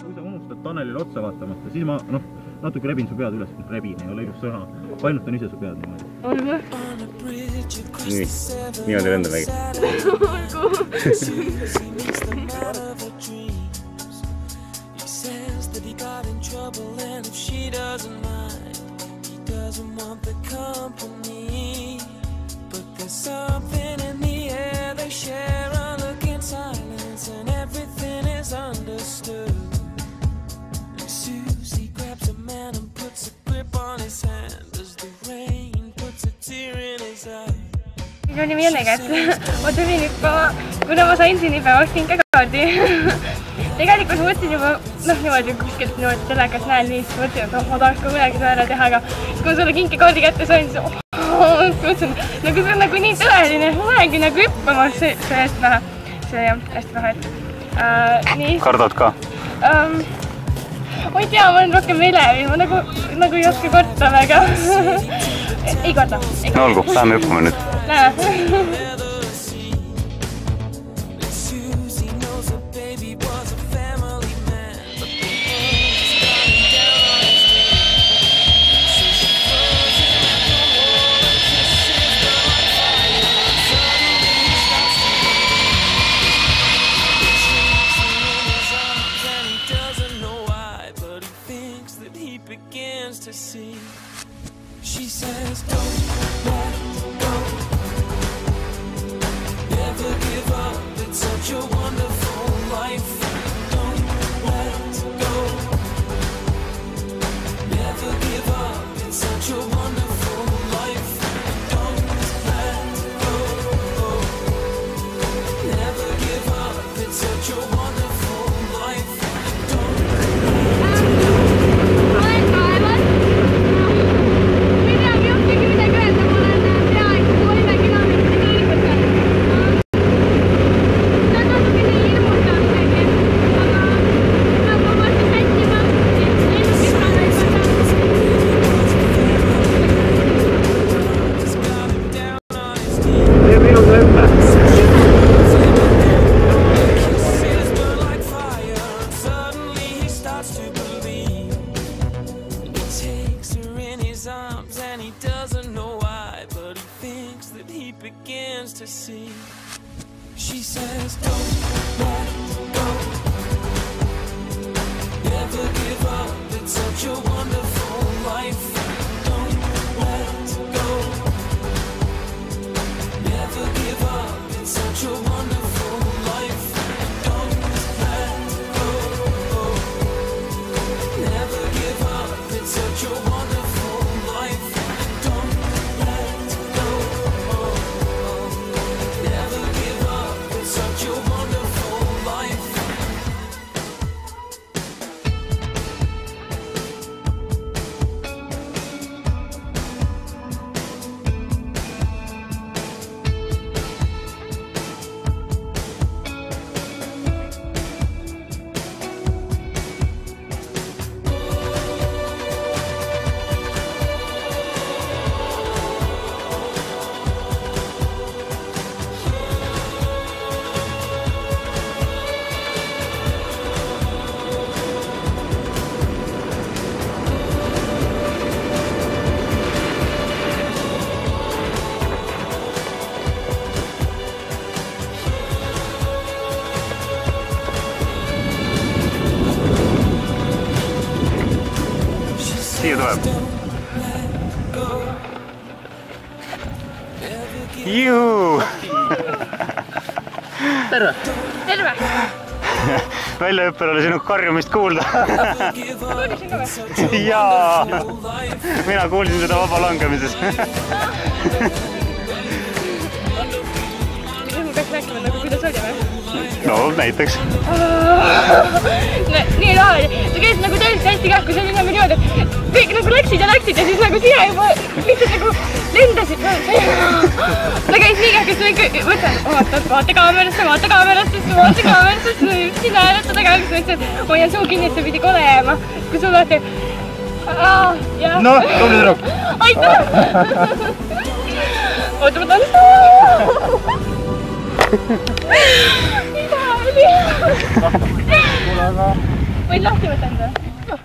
Kui sa unustad Tanelile otsa vaatamata, siis ma natuke rebin su pead üles, rebin ei ole ilus sõna. Painutan ise su pead niimoodi. On või? Niimoodi lendamegi. See oli meelega, et ma tulin hüppama, kuna ma sain siin päevaks kinkekaardi. Tegelikult ma mõtlesin juba, niimoodi kuskilt telekas näen nii, siis mõtlesin, et ma tahaks ka midagi seda ära teha, aga kui ma sulle kinkekaardi kätte sain, siis mõtlesin, nagu see on nagu nii tõeline, ma lähengi nagu hüppama, see hästi vähe. See jah, hästi vähe. Kardad ka? Ma ei tea, ma olen rohkem elevil, ma nagu ei oska korda väga. Ei korda. No olgu, läheme hüppama nüüd. Lähe. She says, don't let go. Never give up. It's such a wonderful life. Don't let go. Never give up. It's such a wonderful life. Don't let go. Never give up. It's such a wonderful life. Don't let go. To see. She says, don't let go. Never give up. It's such a wonderful life. Don't let go. Never give up. It's such a wonderful life. Don't let go. Never give up. It's such a wonderful life. Don't let go. Never give up, it's such a wonderful life. Siia tuleb. Juhu! Terve! Terve! Väljaõppel oli sinu karjumist kuulda. Kuulisin ka või? Jaa! Mina kuulsin seda vaba langemises. Nüüd ma peaks rääkima nagu kuidas oli või? No, näiteks. Nii lahe oli. Ta käis nagu täiesti hästi kähku, see oli nagu niimoodi, et kõik nagu läksid ja siis nagu sina juba lihtsalt nagu lendasid. Ta käis nii kähku, siis ma mõtlen, vaata kaamerasse, sina hääletada ka, siis ma ütlesin, et hoian suu kinni, et see pidi kole jääma. Kui sul vaata, No, tubli tüdruk! Aitäh! Oota, ma tahan Mida oli? võid lahti võtta enda?